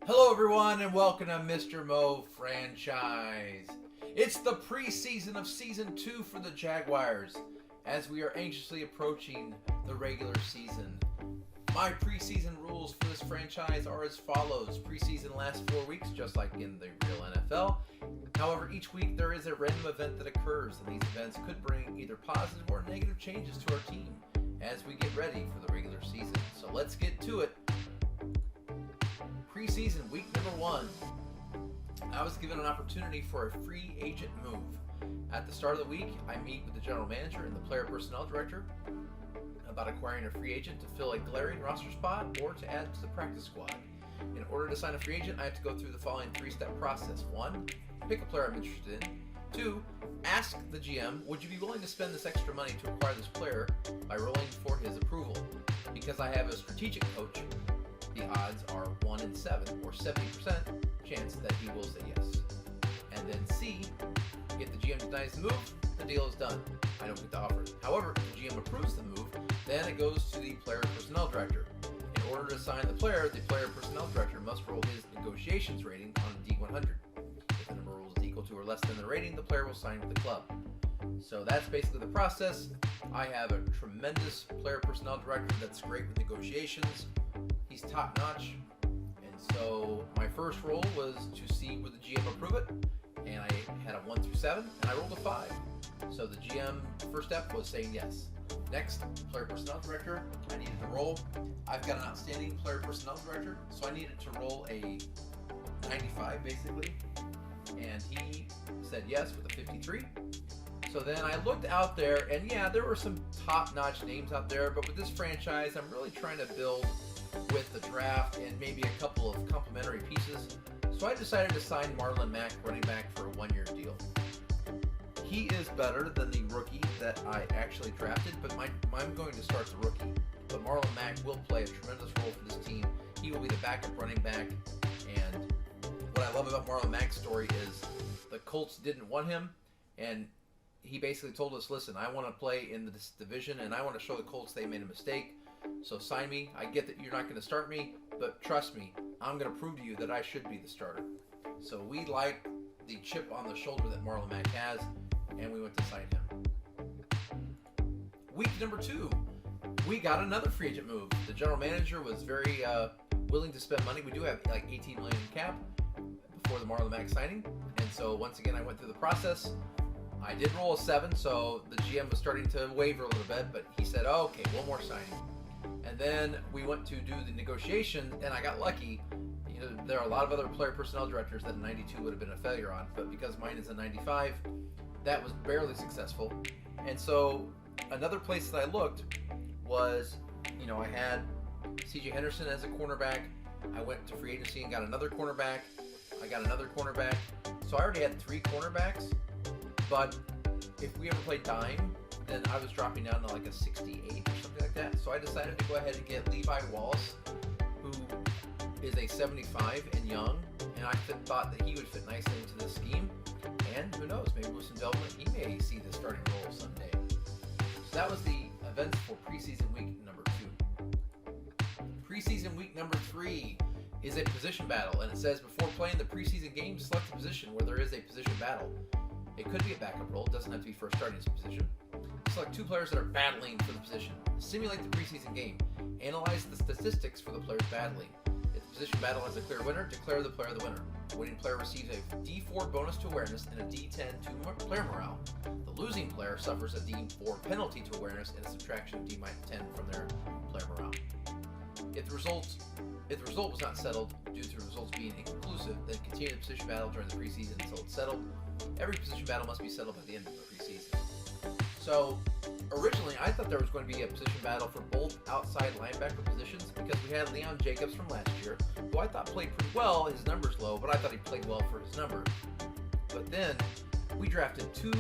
Hello, everyone, and welcome to Mr.MoFranchise. It's the preseason of Season 2 for the Jaguars as we are anxiously approaching the regular season. My preseason rules for this franchise are as follows. Preseason lasts 4 weeks, just like in the real NFL. However, each week there is a random event that occurs, and these events could bring either positive or negative changes to our team as we get ready for the regular season. So let's get to it. Preseason week number 1. I was given an opportunity for a free agent move. At the start of the week, I meet with the general manager and the player personnel director about acquiring a free agent to fill a glaring roster spot or to add to the practice squad. In order to sign a free agent, I have to go through the following 3-step process. 1, pick a player I'm interested in. 2, ask the GM, would you be willing to spend this extra money to acquire this player by rolling for his approval? Because I have a strategic coach, the odds are 1 in 7 or 70% chance that he will say yes. And then C, if the GM denies the move, the deal is done. I don't get the offer. However, if the GM approves the move, then it goes to the player personnel director. In order to sign the player personnel director must roll his negotiations rating on a D100. If the number rolls equal to or less than the rating, the player will sign with the club. So that's basically the process. I have a tremendous player personnel director that's great with negotiations. He's top notch, and so my first roll was to see would the GM approve it, and I had a 1 through 7, and I rolled a 5. So the GM first step was saying yes. Next, player personnel director, I needed to roll. I've got an outstanding player personnel director, so I needed to roll a 95 basically, and he said yes with a 53. So then I looked out there, and yeah, there were some top-notch names out there, but with this franchise, I'm really trying to build with the draft and maybe a couple of complementary pieces. So I decided to sign Marlon Mack, running back, for a 1-year deal. He is better than the rookie that I actually drafted, but I'm going to start the rookie. But Marlon Mack will play a tremendous role for this team. He will be the backup running back, and what I love about Marlon Mack's story is the Colts didn't want him, and he basically told us, listen, I want to play in this division, and I want to show the Colts they made a mistake. So sign me. I get that you're not going to start me, but trust me, I'm going to prove to you that I should be the starter. So we like the chip on the shoulder that Marlon Mack has, and we went to sign him. Week number 2, we got another free agent move. The general manager was very willing to spend money. We do have like $18 million in cap before the Marlon Mack signing, and so once again I went through the process. I did roll a 7, so the GM was starting to waver a little bit, but he said, oh, okay, one more signing. And then we went to do the negotiation, and I got lucky. You know, there are a lot of other player personnel directors that a 92 would have been a failure on, but because mine is a 95, that was barely successful. And so another place that I looked was, I had C.J. Henderson as a cornerback. I went to free agency and got another cornerback. I got another cornerback. So I already had 3 cornerbacks, but if we ever played dime, then I was dropping down to like a 68 or something like that. So I decided to go ahead and get Levi Wallace, who is a 75 and young, and I thought that he would fit nicely into this scheme. And who knows, maybe with some development, he may see the starting role someday. So that was the events for preseason week number 2. Preseason week number 3 is a position battle, and it says before playing the preseason game, select a position where there is a position battle. It could be a backup role, it doesn't have to be first starting position. Select 2 players that are battling for the position. Simulate the preseason game. Analyze the statistics for the players battling. If the position battle has a clear winner, declare the player the winner. The winning player receives a D4 bonus to awareness and a D10 to player morale. The losing player suffers a D4 penalty to awareness and a subtraction of D10 from their player morale. If the result was not settled due to the results being inconclusive, then continue the position battle during the preseason until it's settled. Every position battle must be settled by the end of the preseason. So originally I thought there was going to be a position battle for both outside linebacker positions because we had Leon Jacobs from last year, who I thought played pretty well. His number's low, but I thought he played well for his number. But then we drafted 2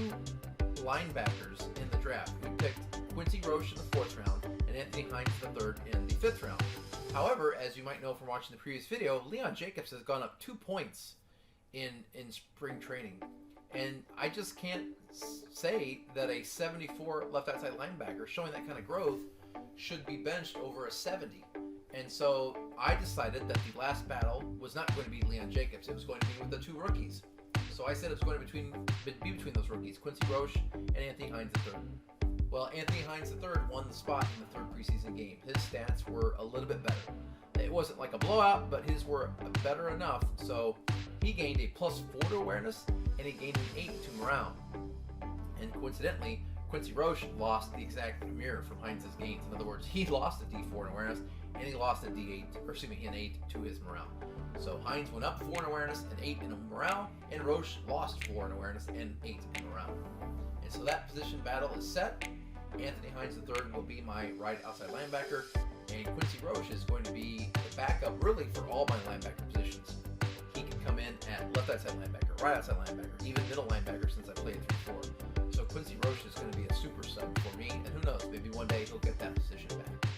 linebackers in the draft. We picked Quincy Roche in the 4th round and Anthony Hines the 3rd in the 5th round. However, as you might know from watching the previous video, Leon Jacobs has gone up 2 points in spring training. And I just can't say that a 74 left outside linebacker showing that kind of growth should be benched over a 70. And so I decided that the last battle was not going to be Leon Jacobs. It was going to be with the two rookies. So I said it was going to be between those rookies, Quincy Roche and Anthony Hines III. Well, Anthony Hines III won the spot in the third preseason game. His stats were a little bit better. It wasn't like a blowout, but his were better enough. So he gained a +4 to awareness, and he gained an 8 to morale. And coincidentally, Quincy Roche lost the exact mirror from Hines' gains. In other words, he lost a D4 in awareness, and he lost an 8 to his morale. So Hines went up 4 in awareness and 8 in morale, and Roche lost 4 in awareness and 8 in morale. And so that position battle is set. Anthony Hines III will be my right outside linebacker, and Quincy Roche is going to be the backup really for all my linebacker positions. He can come in at left outside linebacker, right outside linebacker, even middle linebacker since I played 3-4. So Quincy Roche is going to be a super sub for me, and who knows, maybe one day he'll get that position back.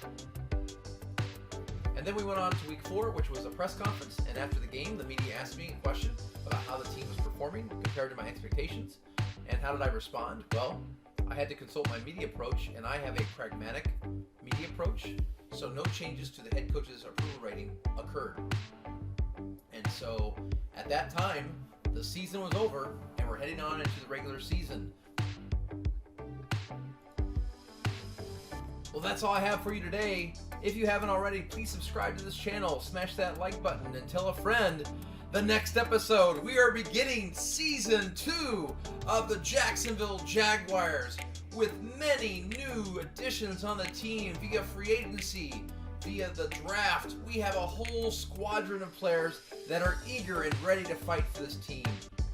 And then we went on to week 4, which was a press conference, and after the game, the media asked me a question about how the team was performing compared to my expectations, and how did I respond? Well, I had to consult my media approach, and I have a pragmatic media approach, so no changes to the head coach's approval rating occurred. And so at that time, the season was over, and we're heading on into the regular season. Well, that's all I have for you today. If you haven't already, please subscribe to this channel, smash that like button, and tell a friend. The next episode, we are beginning Season 2 of the Jacksonville Jaguars with many new additions on the team via free agency, via the draft. We have a whole squadron of players that are eager and ready to fight for this team.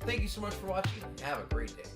Thank you so much for watching. Have a great day.